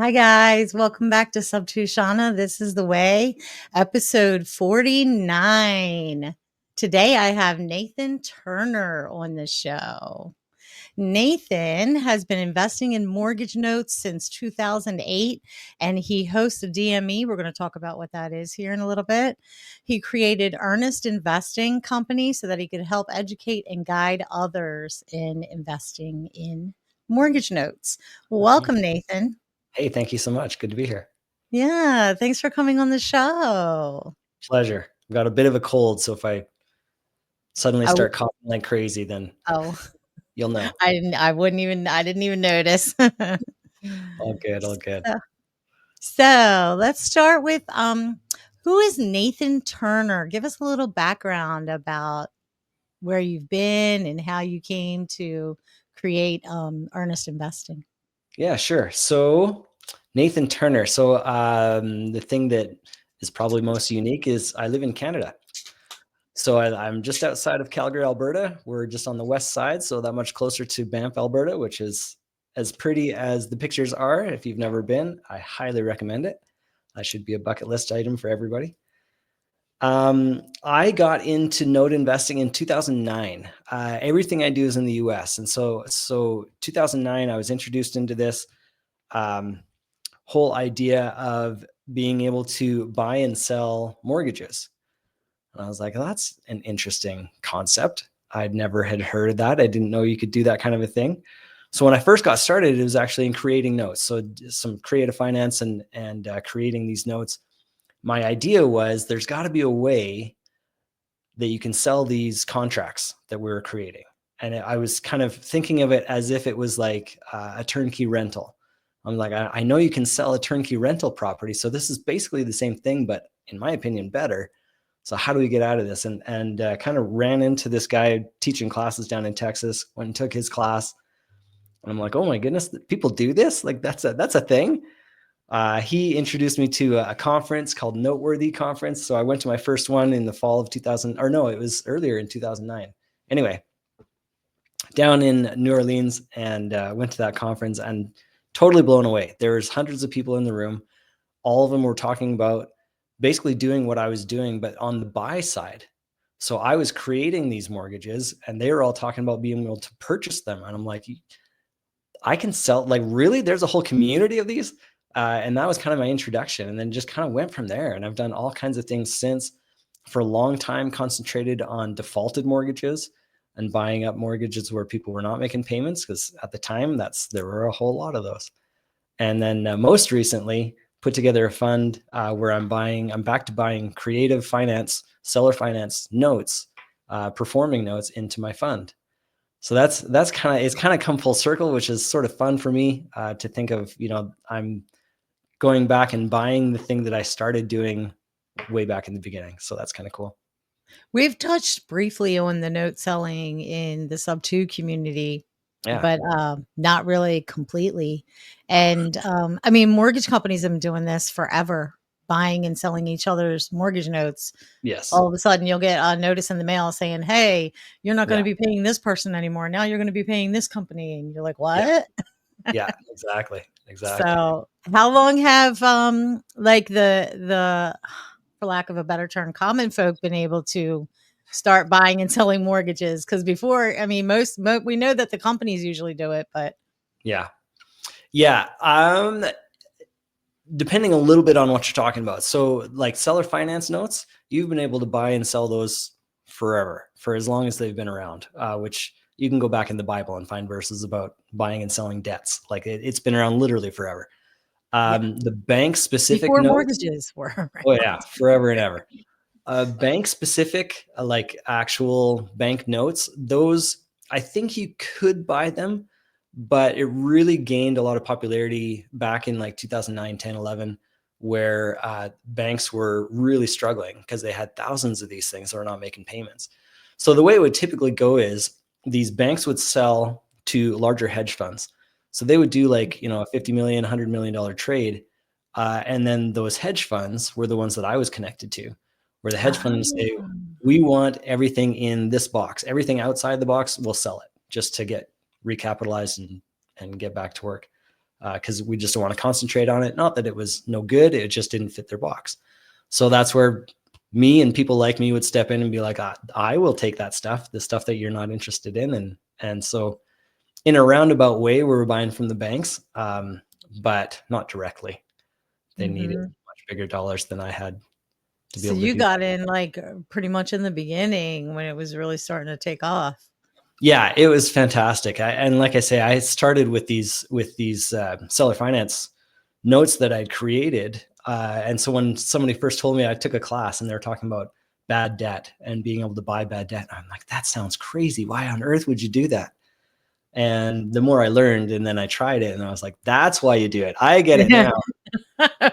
Hi, guys. Welcome back to Subto Shauna. This is The Way, episode 49. Today, I have Nathan Turner on the show. Nathan has been investing in mortgage notes since 2008, and he hosts a DME. We're going to talk about what that is here in a little bit. He created Earnest Investing Company so that he could help educate and guide others in investing in mortgage notes. Welcome, Nathan. Hey, thank you so much. Good to be here. Yeah, thanks for coming on the show. Pleasure. I've got a bit of a cold, so if I suddenly Oh, start coughing like crazy, then oh, you'll know. I didn't even notice. All good, all good. So, so let's start with who is Nathan Turner? Give us a little background about where you've been and how you came to create Earnest Investing. Yeah, sure. So Nathan Turner. So the thing that is probably most unique is I live in Canada. So I'm just outside of Calgary, Alberta. We're just on the west side, so that much closer to Banff, Alberta, which is as pretty as the pictures are. If you've never been, I highly recommend it. That should be a bucket list item for everybody. I got into note investing in 2009. Everything I do is in the US. And so 2009, I was introduced into this whole idea of being able to buy and sell mortgages. And I was like, oh, that's an interesting concept. I'd never had heard of that. I didn't know you could do that kind of a thing. So when I first got started, it was actually in creating notes. So some creative finance and creating these notes. My idea was there's got to be a way that you can sell these contracts that we were creating. And I was kind of thinking of it as if it was like a turnkey rental. I'm like, I know you can sell a turnkey rental property. So this is basically the same thing, but in my opinion, better. So how do we get out of this? And kind of ran into this guy teaching classes down in Texas, went and took his class. And I'm like, oh my goodness, people do this? Like that's a thing. He introduced me to a conference called Noteworthy Conference. So I went to my first one in the fall of 2000, or no, it was earlier in 2009. Anyway, down in New Orleans, and went to that conference and totally blown away. There was hundreds of people in the room. All of them were talking about basically doing what I was doing, but on the buy side. So I was creating these mortgages and they were all talking about being able to purchase them. And I'm like, I can sell, like, really? There's a whole community of these? And that was kind of my introduction, and then just kind of went from there. And I've done all kinds of things since. For a long time, concentrated on defaulted mortgages and buying up mortgages where people were not making payments, because at the time there were a whole lot of those. And then most recently put together a fund where I'm back to buying creative finance, seller finance notes, performing notes into my fund. So that's it's kind of come full circle, which is sort of fun for me to think of. I'm going back and buying the thing that I started doing way back in the beginning. So that's kind of cool. We've touched briefly on the note selling in the Subto community, Yeah. but not really completely. And I mean, mortgage companies have been doing this forever, buying and selling each other's mortgage notes. Yes. All of a sudden, you'll get a notice in the mail saying, "Hey, you're not going Yeah. to be paying this person anymore. Now you're going to be paying this company." And you're like, Yeah. "What?" Yeah. Exactly. So, how long have like the for lack of a better term, common folk been able to start buying and selling mortgages? Because before, I mean, we know that the companies usually do it, but Yeah. Yeah. Depending a little bit on what you're talking about. So like seller finance notes, you've been able to buy and sell those forever, for as long as they've been around, which you can go back in the Bible and find verses about buying and selling debts. Like it's been around literally forever. yeah, The bank specific before notes. mortgages were Oh around. yeah, forever and ever. Bank specific, like actual bank notes, those I think you could buy them, but it really gained a lot of popularity back in like 2009, 10, 11, where banks were really struggling because they had thousands of these things that were not making payments. So the way it would typically go is these banks would sell to larger hedge funds. So they would do like, a 50 million, $100 million trade. And then those hedge funds were the ones that I was connected to, where the hedge funds say, Oh. we want everything in this box. Everything outside the box, we'll sell it just to get recapitalized and get back to work. because we just don't want to concentrate on it. Not that it was no good, it just didn't fit their box. So that's where me and people like me would step in and be like, I will take that stuff, the stuff that you're not interested in. And so in a roundabout way, we were buying from the banks, but not directly. They needed much bigger dollars than I had to be So able to you do. got in like pretty much in the beginning when it was really starting to take off. Yeah, it was fantastic. And like I say, I started with these seller finance notes that I'd created. And so when somebody first told me, I took a class and they were talking about bad debt and being able to buy bad debt, I'm like, that sounds crazy. Why on earth would you do that? And the more I learned, and then I tried it, and I was like, that's why you do it. I get it now.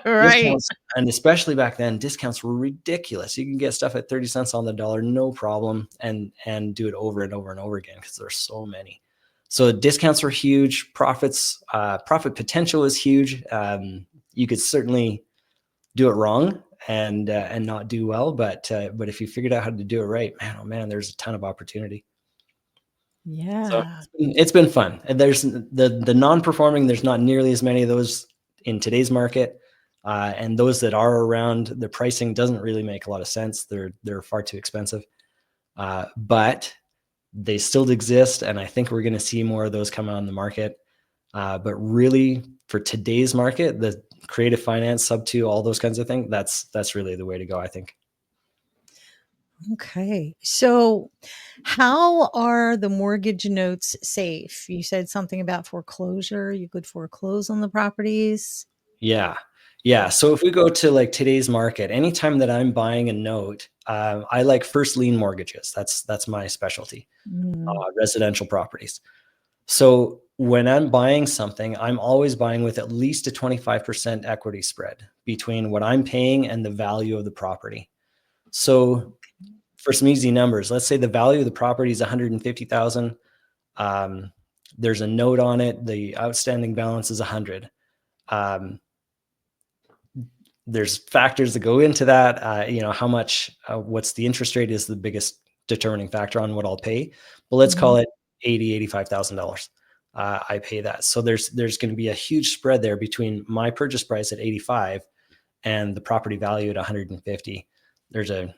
Right. Discounts, and especially back then, discounts were ridiculous. You can get stuff at 30 cents on the dollar, no problem, and do it over and over and over again because there's so many. So discounts were huge. Profit potential is huge. You could certainly do it wrong and not do well, but if you figured out how to do it right, man, oh man, there's a ton of opportunity. So Yeah. it's been fun. And there's the non-performing, there's not nearly as many of those in today's market. And those that are around, the pricing doesn't really make a lot of sense. They're far too expensive. But they still exist, and I think we're going to see more of those come on the market. But really, for today's market, the creative finance, Subto, all those kinds of things, that's really the way to go, I think. Okay. So how are the mortgage notes safe? You said something about foreclosure. You could foreclose on the properties. Yeah. Yeah. So if we go to like today's market, anytime that I'm buying a note, I like first lien mortgages. That's my specialty, Mm, residential properties. So when I'm buying something, I'm always buying with at least a 25% equity spread between what I'm paying and the value of the property. So for some easy numbers, let's say the value of the property is 150,000. Um, there's a note on it. The outstanding balance is 100. Um, there's factors that go into that. How much, what's the interest rate is the biggest determining factor on what I'll pay. But let's mhm, call it $85,000. I pay that. So there's going to be a huge spread there between my purchase price at 85 and the property value at 150. There's a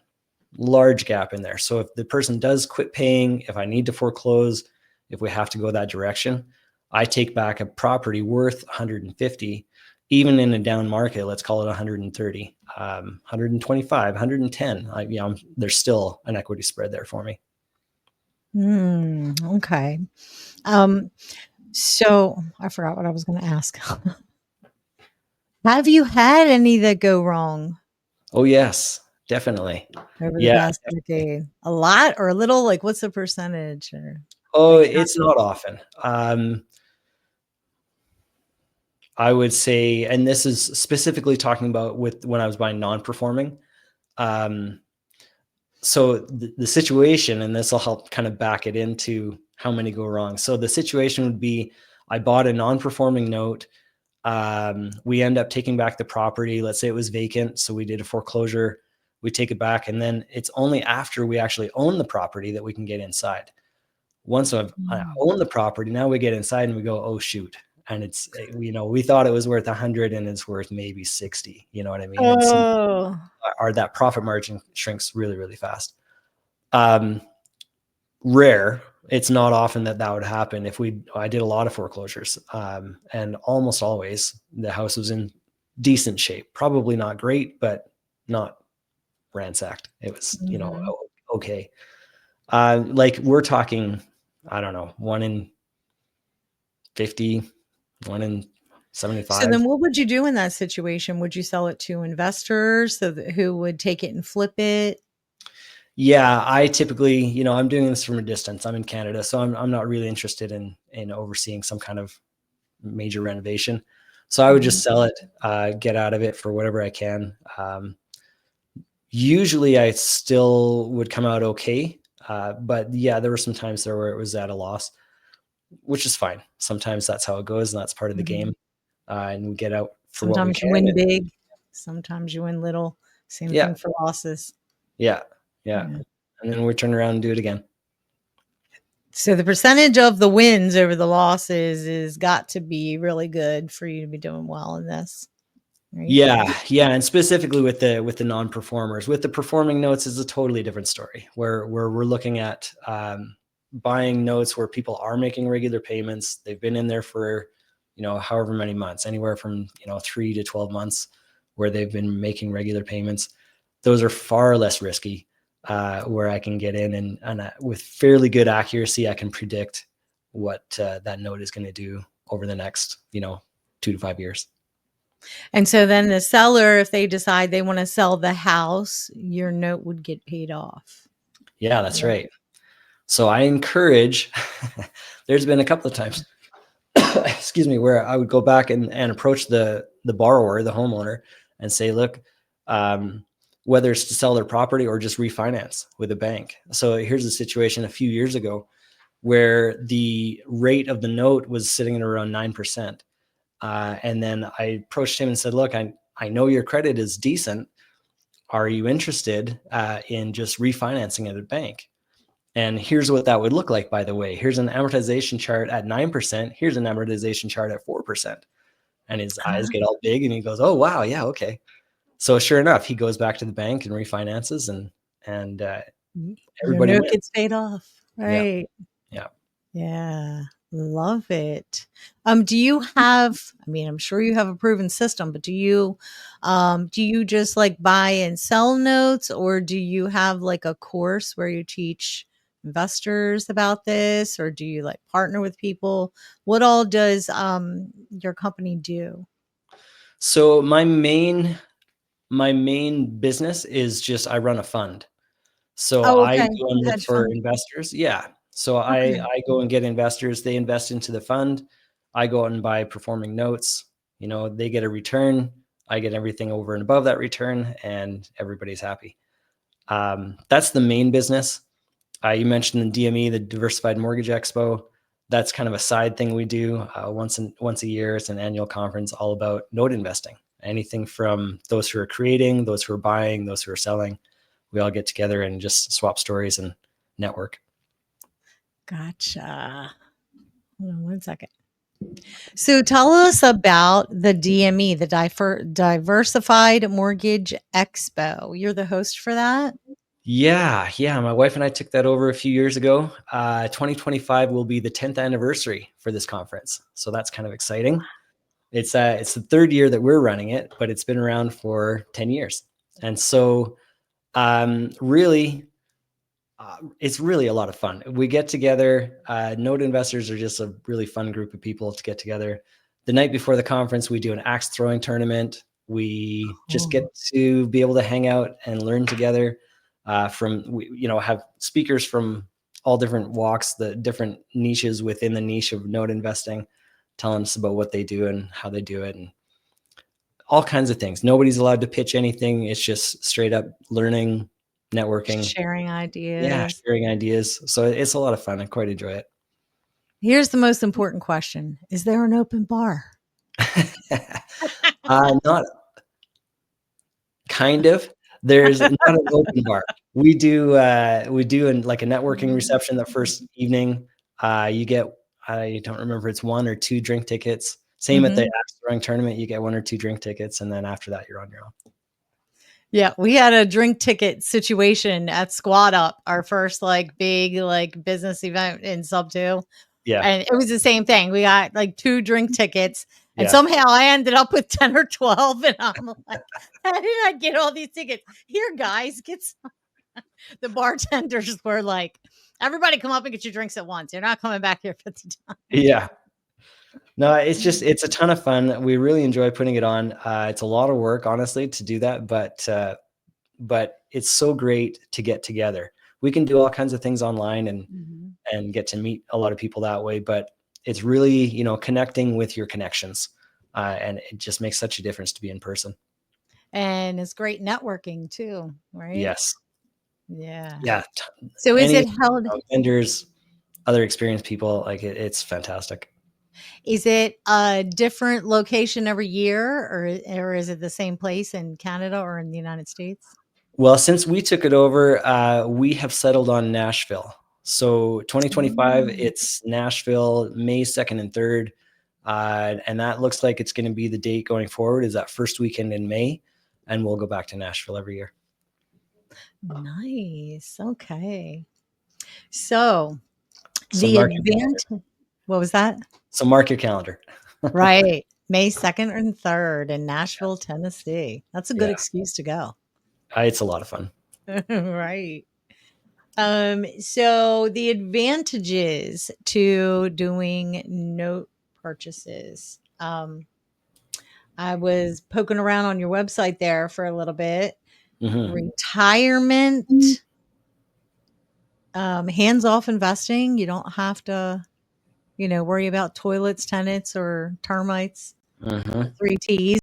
large gap in there. So if the person does quit paying, if I need to foreclose, if we have to go that direction, I take back a property worth 150, even in a down market, let's call it 130, 125, 110. There's still an equity spread there for me. okay. Um, so I forgot what I was going to ask. Have you had any that go wrong Oh yes, definitely. over the Yeah. past decade? A lot or a little? Like, what's the percentage? Or Oh, like, it's not often. I would say, and this is specifically talking about with when I was buying non-performing. Um, so the situation, and this will help kind of back it into how many go wrong. So the situation would be, I bought a non-performing note. We end up taking back the property. Let's say it was vacant. So we did a foreclosure, we take it back. And then it's only after we actually own the property that we can get inside. Once I own the property, now we get inside and we go, oh shoot. And it's, we thought it was worth 100 and it's worth maybe 60, you know what I mean? And some oh, that profit margin shrinks really, really fast. Um, Rare. It's not often that would happen. I did a lot of foreclosures, and almost always the house was in decent shape. Probably not great, but not ransacked. It was, mhm. okay. Like we're talking, I don't know, 1 in 50, 1 in So 75. then what would you do in that situation? Would you sell it to investors who would take it and flip it? Yeah, I typically, I'm doing this from a distance. I'm in Canada, so I'm not really interested in overseeing some kind of major renovation. So I would Mhm. just sell it, get out of it for whatever I can. Usually I still would come out okay. But yeah, there were some times there where it was at a loss, which is fine. Sometimes that's how it goes and that's part of the Mhm. game. And we get out for what we Sometimes you can. win And big, sometimes you win little. Same yeah, thing for losses. yeah, yeah. Yeah. And then we turn around and do it again. So the percentage of the wins over the losses is got to be really good for you to be doing well in this, right? Yeah, and specifically with the non-performers. With the performing notes is a totally different story, where we're looking at buying notes where people are making regular payments. They've been in there for, however many months, anywhere from 3 to 12 months, where they've been making regular payments. Those are far less risky, where I can get in and with fairly good accuracy, I can predict what that note is going to do over the next 2 to 5 years. And so then the seller, if they decide they want to sell the house, your note would get paid off. Yeah, that's right. So I encourage, there's been a couple of times, excuse me, where I would go back and approach the borrower, the homeowner, and say, look, whether it's to sell their property or just refinance with a bank. So here's a situation a few years ago where the rate of the note was sitting at around 9%. And then I approached him and said, look, I know your credit is decent. Are you interested in just refinancing at a bank? And here's what that would look like, by the way. Here's an amortization chart at 9%. Here's an amortization chart at 4%. And his eyes get all big and he goes, oh, wow. Yeah. Okay. So sure enough, he goes back to the bank and refinances and Your everybody note wins. gets paid off. Yeah. Right. Yeah. Yeah. Love it. Do you have, I mean, I'm sure you have a proven system, but do you just like buy and sell notes, or do you have like a course where you teach investors about this, or do you like partner with people? What all does your company do? So my main business is just I run a fund. So Oh, I okay. go and look Hedge for fund. investors. Yeah. So I Okay. I go and get investors. They invest into the fund. I go out and buy performing notes. They get a return. I get everything over and above that return, and everybody's happy. That's the main business. You mentioned the DME, the Diversified Mortgage Expo. That's kind of a side thing we do once a year. It's an annual conference all about note investing. Anything from those who are creating, those who are buying, those who are selling. We all get together and just swap stories and network. Gotcha. Hold on one second. So tell us about the DME, the Diversified Mortgage Expo. You're the host for that? Yeah. My wife and I took that over a few years ago. 2025 will be the 10th anniversary for this conference, so that's kind of exciting. It's the third year that we're running it, but it's been around for 10 years, and so really, it's really a lot of fun. We get together. Note investors are just a really fun group of people to get together. The night before the conference, we do an axe throwing tournament. We just Oh, get to be able to hang out and learn together. We have speakers from all different walks, the different niches within the niche of note investing, telling us about what they do and how they do it, and all kinds of things. Nobody's allowed to pitch anything. It's just straight up learning, networking. sharing Yeah, ideas. sharing ideas. So it's a lot of fun. I quite enjoy Here's the most important question. Is there an open bar? it. Not kind of. There's not an open bar. We do in like a networking reception the first evening. You get, I don't remember if it's 1 or 2 drink tickets. Same at the Mhm. axe throwing tournament, you get 1 or 2 drink tickets, and then after that, you're on your own. Yeah, we had a drink ticket situation at Squad Up, our first like big like business event in Subto. Yeah, And it was the same thing. We got like 2 drink tickets, and yeah, somehow I ended up with 10 or 12, and I'm like, "How did I get all these tickets? Here, guys, get some." The bartenders were like, "Everybody come up and get your drinks at once. You're not coming back here 50 times." yeah. No, it's a ton of fun. We really enjoy putting it on. It's a lot of work, honestly, to do that, but it's so great to get together. We can do all kinds of things online Mhm. and get to meet a lot of people that way, but it's really, connecting with your connections. And it just makes such a difference to be in person. And it's great networking too, right? Yes. Yeah. Yeah. So is Any it held vendors, other experienced people, like it's fantastic. is it a different location every year, or is it the same place in Canada or in the United States? Well, since we took it over, we have settled on Nashville. So 2025, it's Nashville, May 2nd and 3rd. And that looks like it's going to be the date going forward, is that first weekend in May. And we'll go back to Nashville every year. Nice. Okay. So So the advantage, what was that? So mark your calendar. Right. May 2nd and 3rd in Nashville, Tennessee. That's a good excuse to go. It's a lot of fun. Right. So the advantages to doing note purchases. I was poking around on your website there for a little bit. Mm-hmm. Retirement, hands-off investing. You don't have to, worry about toilets, tenants, or termites. Mm-hmm. 3 T's.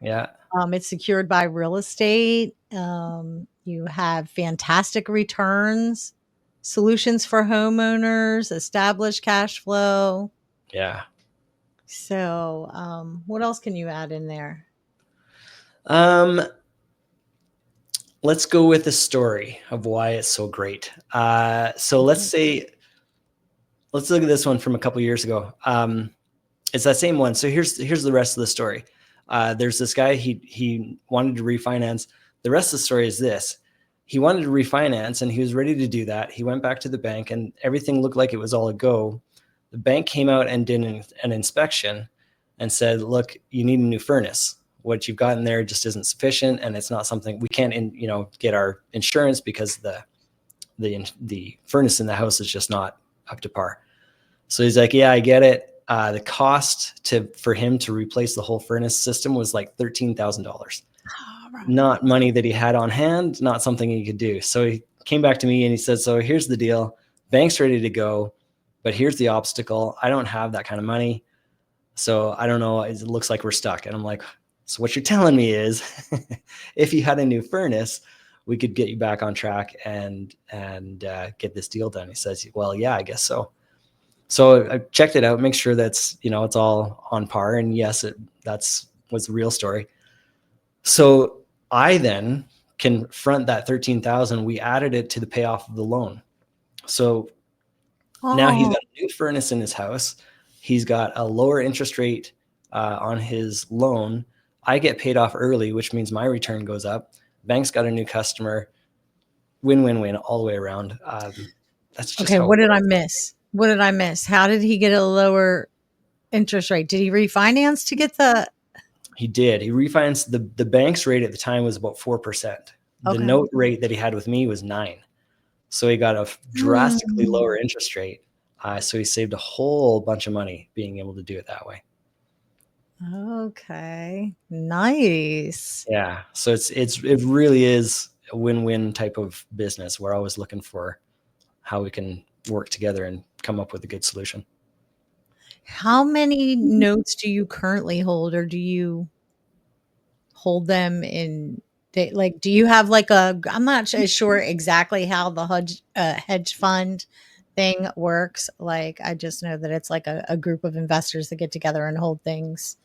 Yeah. It's secured by real estate. You have fantastic returns, solutions for homeowners, established cash flow. Yeah. So, what else can you add in there? Let's go with the story of why it's so great. So let's look at this one from a couple years ago. It's that same one. So here's the rest of the story. There's this guy, he wanted to refinance. The rest of the story is this. He wanted to refinance and he was ready to do that. He went back to the bank and everything looked like it was all a go. The bank came out and did an inspection and said, look, you need a new furnace. What you've got in there just isn't sufficient, and it's not something we can't, get our insurance because the furnace in the house is just not up to par. So he's like, yeah, I get it. The cost for him to replace the whole furnace system was like $13,000. Not money that he had on hand, not something he could do. So he came back to me and he said, so here's the deal. Bank's ready to go, but here's the obstacle. I don't have that kind of money. So I don't know. It looks like we're stuck. And I'm like, so what you're telling me is if you had a new furnace, we could get you back on track and get this deal done. He says, well, yeah, I guess so. So I checked it out, make sure that's, it's all on par. And yes, was the real story. So I then can front that 13,000. We added it to the payoff of the loan. So now he's got a new furnace in his house. He's got a lower interest rate on his loan. I get paid off early, which means my return goes up. Bank's got a new customer. Win, win, win all the way around. That's just okay. What did I miss? What did I miss? How did he get a lower interest rate? Did he refinance to get the? He did. He refinanced. The bank's rate at the time was about 4%. The note rate that he had with me was 9%. So he got a drastically lower interest rate. So he saved a whole bunch of money being able to do it that way. Okay. Nice. Yeah. So it really is a win-win type of business. We're always looking for how we can work together and come up with a good solution. How many notes do you currently hold, or do you hold them in? Do you have I'm not sure exactly how the hedge fund thing works. I just know that it's like a group of investors that get together and hold things.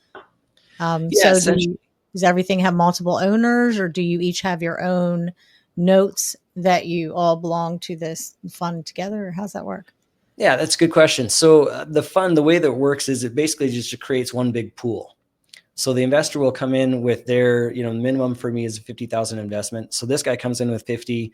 So does everything have multiple owners, or do you each have your own notes that you all belong to this fund together? Or how's that work? Yeah, that's a good question. So the way that it works is it basically just creates one big pool. So the investor will come in with their, minimum for me is 50,000 investment. So this guy comes in with 50,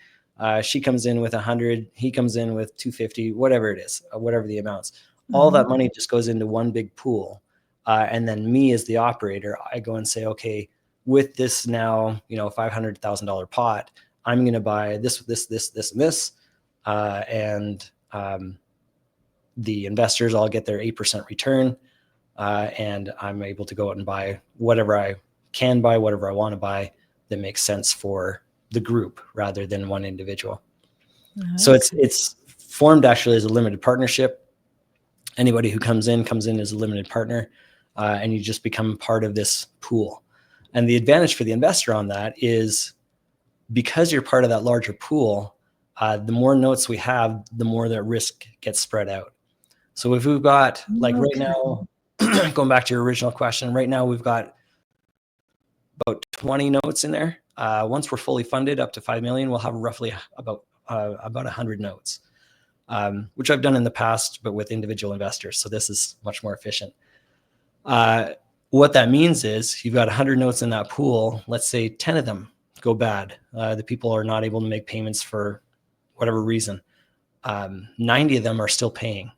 she comes in with 100, he comes in with 250, whatever it is, whatever the amounts. All that money just goes into one big pool. And then me as the operator, I go and say, okay, with this now, $500,000 pot, I'm going to buy this, and this. The investors all get their 8% return. And I'm able to go out and buy whatever I can buy, whatever I want to buy that makes sense for the group rather than one individual. So it's formed actually as a limited partnership. Anybody who comes in as a limited partner, and you just become part of this pool. And the advantage for the investor on that is because you're part of that larger pool, the more notes we have, the more the risk gets spread out. So if we've got right now, going back to your original question, right now we've got about 20 notes in there. Once we're fully funded up to 5 million, we'll have roughly about 100 notes. which I've done in the past, but with individual investors. So this is much more efficient. What that means is you've got 100 notes in that pool. Let's say 10 of them go bad. The people are not able to make payments for whatever reason. 90 of them are still paying.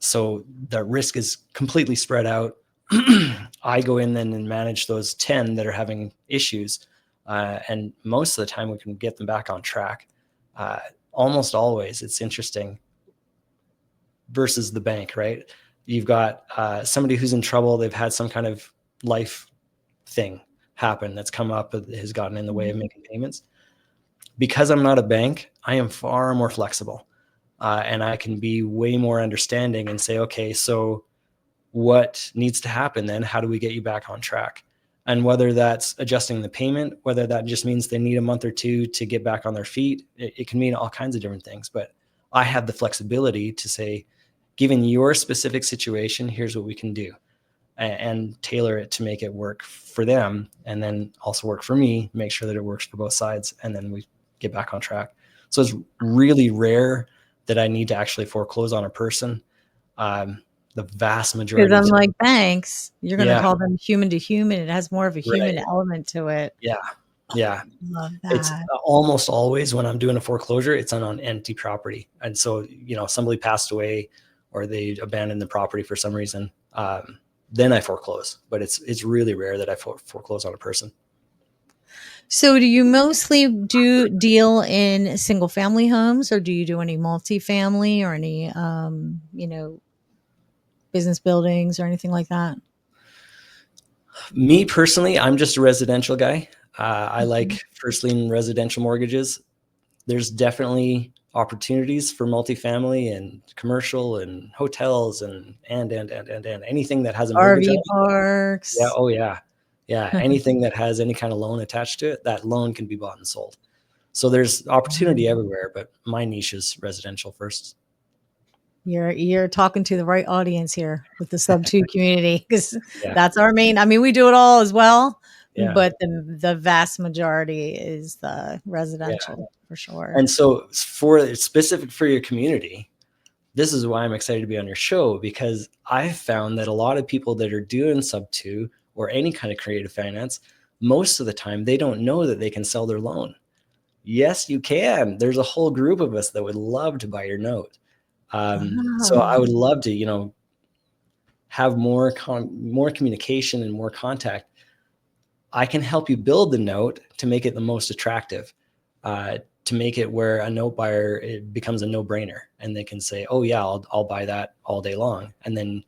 So the risk is completely spread out. I go in then and manage those 10 that are having issues. And most of the time we can get them back on track. Almost always, it's interesting versus the bank, right? You've got somebody who's in trouble. They've had some kind of life thing happen that's come up that has gotten in the way of making payments. Because I'm not a bank, I am far more flexible. And I can be way more understanding and say, okay, so what needs to happen then? How do we get you back on track? And whether that's adjusting the payment, whether that just means they need a month or two to get back on their feet, it can mean all kinds of different things. But I have the flexibility to say, given your specific situation, here's what we can do, and tailor it to make it work for them, and then also work for me, make sure that it works for both sides, and then we get back on track. So it's really rare that I need to actually foreclose on a person. The vast majority Because of unlike banks, you're going to yeah, call them human to human. It has more of a human right. element to it. Yeah. Love It's that. almost always when I'm doing a foreclosure, it's on an empty property. And so, somebody passed away or they abandoned the property for some reason. Then I foreclose, but it's really rare that I foreclose on a person. So, do you mostly do deal in single family homes, or do you do any multifamily or any, business buildings or anything like that? Me personally, I'm just a residential guy. I Mhm. like first lien residential mortgages. There's definitely opportunities for multifamily and commercial and hotels and anything that has a mortgage on RV it. Yeah. parks. Oh yeah. Yeah. Anything that has any kind of loan attached to it, that loan can be bought and sold. So there's opportunity everywhere, but my niche is residential first. You're talking to the right audience here with the Subto community, because Yeah. that's our main. I mean, we do it all as well, Yeah. but the vast majority is the Yeah. residential for sure. And so for specific for your community, this is why I'm excited to be on your show, because I've found that a lot of people that are doing Subto or any kind of creative finance, most of the time they don't know that they can sell their loan. Yes, you can. There's a whole group of us that would love to buy your note. So I would Oh, love to, have more communication and more contact. I can help you build the note to make it the most attractive, to make it where a note buyer, it becomes a no-brainer, and they can say, "Oh yeah, I'll buy that all day long." And then,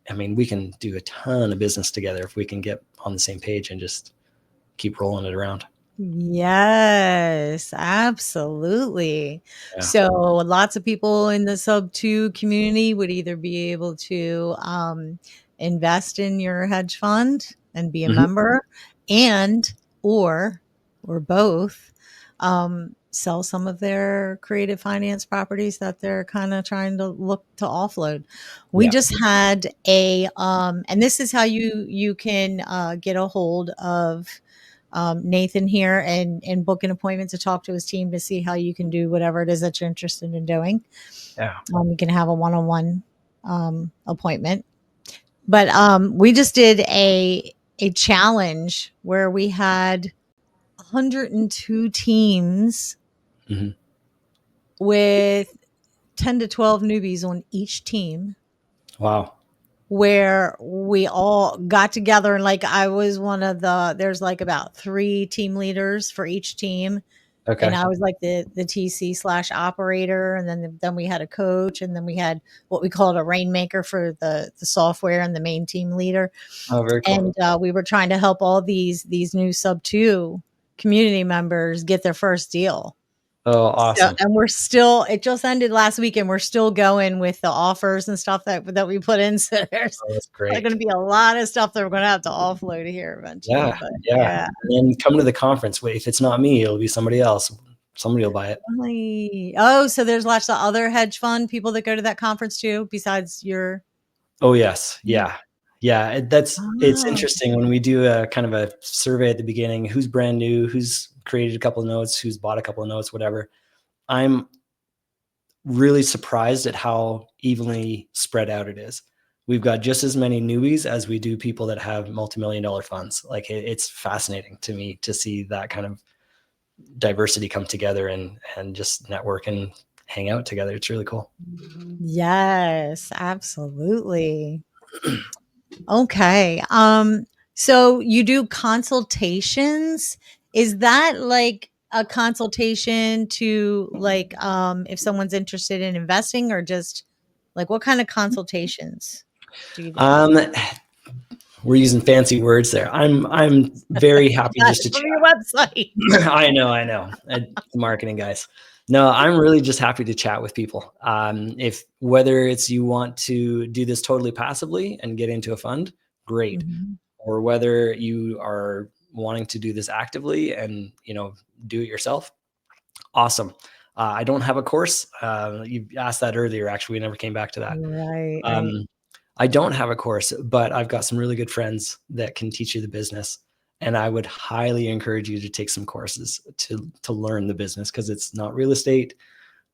I mean, we can do a ton of business together if we can get on the same page and just keep rolling it around. yes, absolutely. Yeah. So lots of people in the Sub2 community would either be able to invest in your hedge fund and be a Mhm. member, and or or both, sell some of their creative finance properties that they're kind of trying to look to offload. We Yeah. just had a and this is how you can get a hold of Nathan here and book an appointment to talk to his team to see how you can do whatever it is that you're interested in doing. Yeah. You can have a one-on-one appointment. But we just did a challenge where we had 102 teams Mhm. with 10 to 12 newbies on each team, Wow. where we all got together, and like I was one of there's like about 3 team leaders for each team, and Okay. I was like the TC slash operator, and then we had a coach, and then we had what we called a rainmaker for the software, and the main team leader. Oh, very cool. And we were trying to help all these new Sub2 community members get their first deal. Oh, So, awesome. and we're still, it just ended last week, and we're still going with the offers and stuff that we put in. So there's Oh, that's going to great. be a lot of stuff that we're going to have to offload here eventually. Yeah. But Yeah. yeah. And then come to the conference. Wait, if it's not me, it'll be somebody else. Somebody will buy it. Oh, so there's lots of other hedge fund people that go to that conference too, besides your. Oh, yes. Yeah. Yeah. Yeah. It's Oh, interesting when we do a kind of a survey at the beginning, who's brand new, who's created a couple of notes, who's bought a couple of notes, whatever. I'm really surprised at how evenly spread out it is. We've got just as many newbies as we do people that have multi-million-dollar funds. Like it's fascinating to me to see that kind of diversity come together and just network and hang out together. It's really cool. Yes, absolutely. Okay. So you do consultations. Is that like a consultation to like if someone's interested in investing, or just like what kind of consultations do you do? Um, we're using fancy words there. I'm very happy Got just it to from chat. your website. I know. The marketing guys. No, I'm really just happy to chat with people. If whether it's you want to do this totally passively and get into a fund, great. Mhm. Or whether you are wanting to do this actively and do it yourself, awesome. I don't have a course. You asked that earlier. Actually, we never came back to that. Right, right. Um, I don't have a course, but I've got some really good friends that can teach you the business. And I would highly encourage you to take some courses to learn the business, because it's not real estate.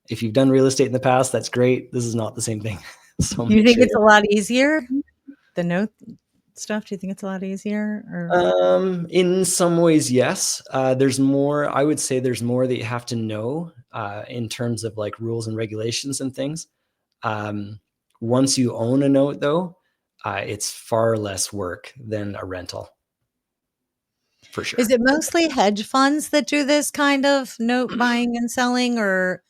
If you've done real estate in the past, that's great. This is not the same thing. So Do you make think sure. it's a lot easier? The note stuff, do you think it's a lot easier, or In some ways, yes. There's more. I would say there's more that you have to know in terms of like rules and regulations and things. Um, Once you own a note, though, it's far less work than a rental, for is sure. it mostly hedge funds that do this kind of note buying and selling, Not or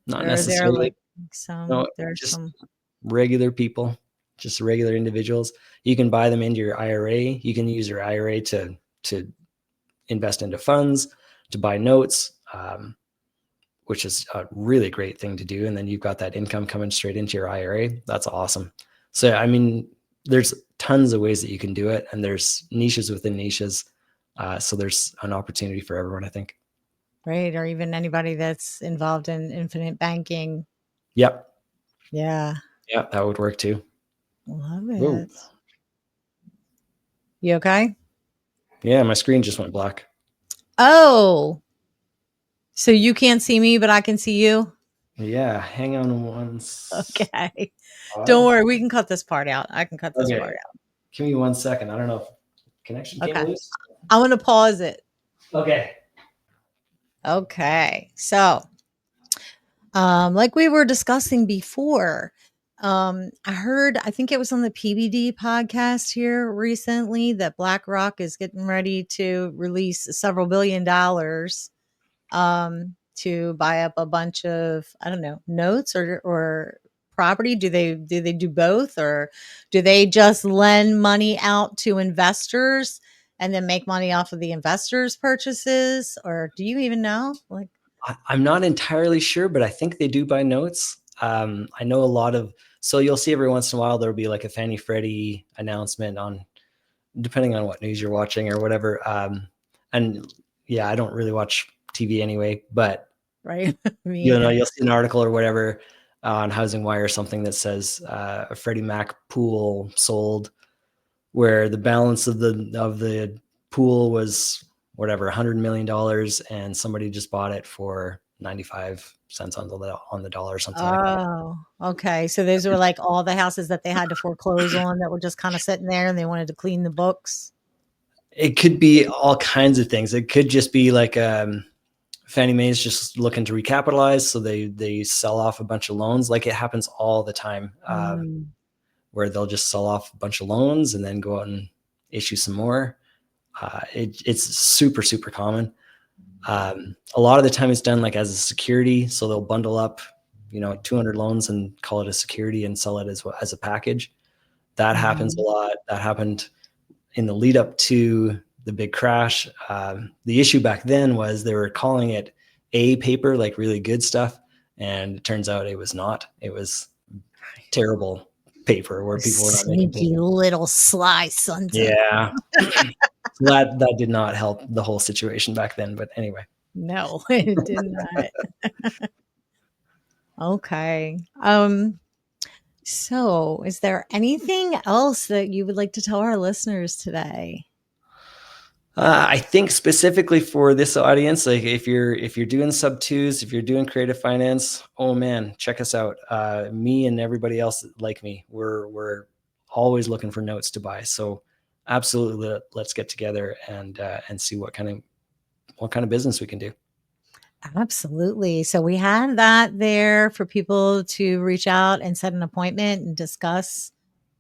are there necessarily. like No, there's just some regular people, just regular individuals. You can buy them into your IRA. You can use your IRA to invest into funds, to buy notes, which is a really great thing to do. And then you've got that income coming straight into your IRA. That's awesome. So, I mean, there's tons of ways that you can do it, and there's niches within niches. So there's an opportunity for everyone, I think. right, or even anybody that's involved in infinite banking. Yep. Yeah, Yep. That would work too. love Whoa. it. You okay? Yeah. My screen just went black. Oh, so you can't see me, but I can see you? Yeah. Hang on one Okay. Don't spot. worry, we can cut this part out. I can cut this Okay. part out. Give me 1 second. I don't know if connection came Okay. loose. I'm gonna pause it. Okay. Okay. So, like we were discussing before, I think it was on the PBD podcast here recently that BlackRock is getting ready to release several $billion to buy up a bunch of, I don't know, notes or property. Do they do both, or do they just lend money out to investors and then make money off of the investors' purchases? Or do you even know? Like, I'm not entirely sure, but I think they do buy notes. I know a lot of, so you'll see every once in a while there'll be like a Fannie Freddie announcement on, depending on what news you're watching or whatever. And yeah, I don't really watch TV anyway, but right? Me either. you'll see an article or whatever on Housing Wire or something that says a Freddie Mac pool sold, where the balance of the pool was whatever $100 million, and somebody just bought it for 95 cents on the dollar or something like that. Oh, okay. So those were like all the houses that they had to foreclose on that were just kind of sitting there and they wanted to clean the books. It could be all kinds of things. It could just be like Fannie Mae's just looking to recapitalize, so they sell off a bunch of loans. Like it happens all the time, Mm, where they'll just sell off a bunch of loans and then go out and issue some more. It's super super common. A lot of the time it's done like as a security, so they'll bundle up 200 loans and call it a security and sell it as a package. That happens a mhm. lot. That happened in the lead up to the big crash. The issue back then was they were calling it A paper, like really good stuff, and it turns out it was not. It was terrible paper where people were not making Sneaky payments. little sly sons of. Yeah. So that did not help the whole situation back then. But anyway. No, it did not. Okay. So is there anything else that you would like to tell our listeners today? I think specifically for this audience, like if you're doing sub twos, if you're doing creative finance, oh man, check us out. Me and everybody else like me, we're always looking for notes to buy. So absolutely, let's get together and see what kind of business we can do. Absolutely. So we had that there for people to reach out and set an appointment and discuss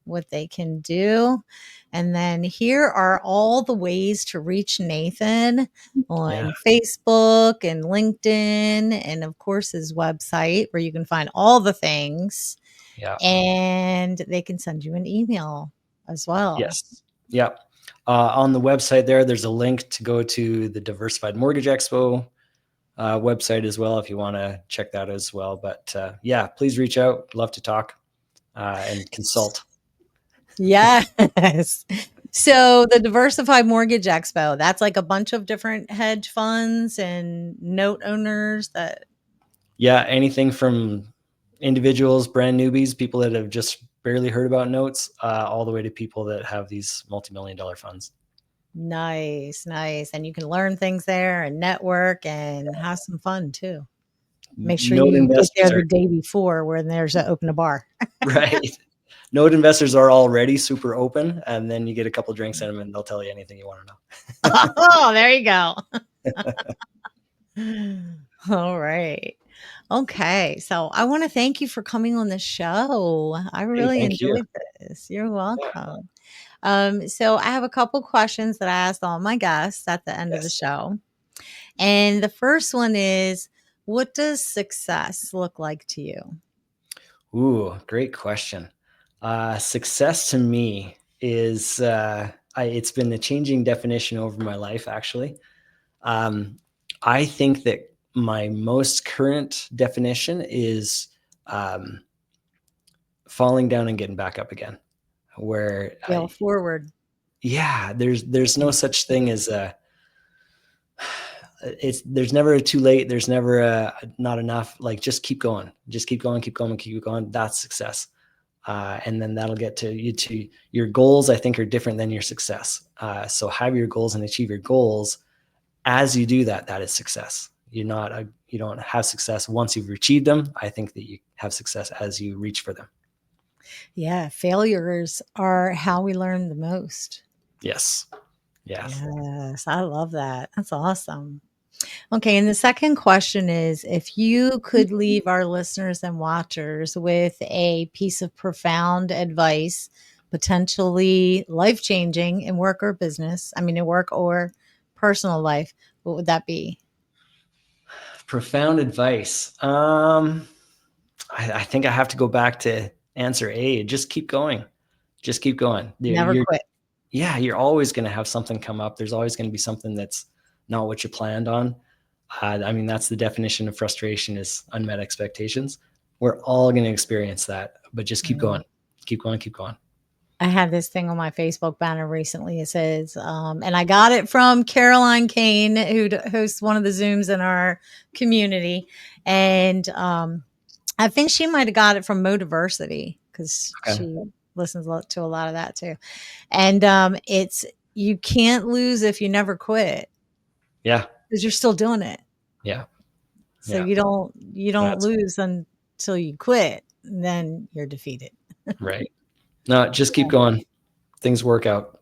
what they can do. And then here are all the ways to reach Nathan Yeah, on Facebook and LinkedIn, and of course his website where you can find all the things, yeah, and they can send you an email as well. yes, yeah. On the website there's a link to go to the Diversified Mortgage Expo website as well if you want to check that as well. But yeah, please reach out. Love to talk and consult. Yes. So the Diversified Mortgage Expo, that's like a bunch of different hedge funds and note owners that Yeah, anything from individuals, brand newbies, people that have just barely heard about notes, all the way to people that have these multi-million-dollar funds. nice, nice. And you can learn things there and network and have some fun too. Make sure Note you get investors there are the day before when there's a open a bar. right. Note investors are already super open, and then you get a couple drinks in them, and they'll tell you anything you want to know. Oh, there you go. All right. Okay. So I want to thank you for coming on the show. I Hey, really thank you. enjoyed this. You're Yeah. welcome. So I have a couple questions that I asked all my guests at the end of the Yes. show. And the first one is, what does success look like to you? Ooh, great question. Success to me is it's been a changing definition over my life, actually. Um, I think that my most current definition is um, falling down and getting back up again. Where Fail forward. yeah, there's no such thing as there's never a too late. There's never a not enough. Like just keep going, just keep going, keep going, keep going. That's success. And then that'll get to you to your goals. I think are different than your success. So have your goals and achieve your goals. As you do that, that is success. You don't have success once you've achieved them. I think that you have success as you reach for them. Yeah. Failures are how we learn the most. Yes. Yes. Yes. I love that. That's awesome. Okay. And the second question is, if you could leave our listeners and watchers with a piece of profound advice, potentially life changing in work or business, I mean, in work or personal life, what would that be? Profound advice. I think I have to go back to answer A. Just keep going. Just keep going. Never quit. Yeah, you're always going to have something come up. There's always going to be something that's not what you planned on. I mean, that's the definition of frustration is unmet expectations. We're all going to experience that, but just keep going, keep going, keep going. I had this thing on my Facebook banner recently. It says, and I got it from Caroline Kane, who hosts one of the Zooms in our community. And I think she might have got it from Modiversity because Okay. she listens to a lot of that too. And it's, you can't lose if you never quit Yeah. because you're still doing it. Yeah. So Yeah. you don't That's lose until you quit. Then you're defeated. right. No, just keep going. Things work out.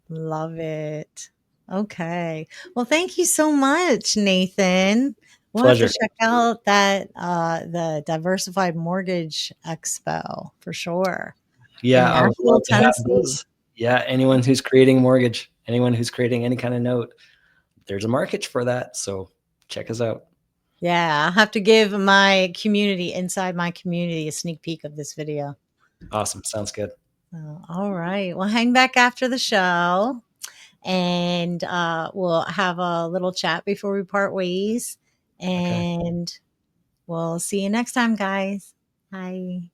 Love it. Okay. Well, thank you so much, Nathan. We'll have to Pleasure. check out that the Diversified Mortgage Expo for sure Yeah. in I would Nashville, love to have Tennessee. those. Yeah. Anyone who's creating a mortgage, anyone who's creating any kind of note, there's a market for that. So check us out. Yeah, I'll have to give my community inside my community a sneak peek of this video. Awesome. Sounds good. All right. Well, hang back after the show and we'll have a little chat before we part ways. Okay. And we'll see you next time, guys. Bye.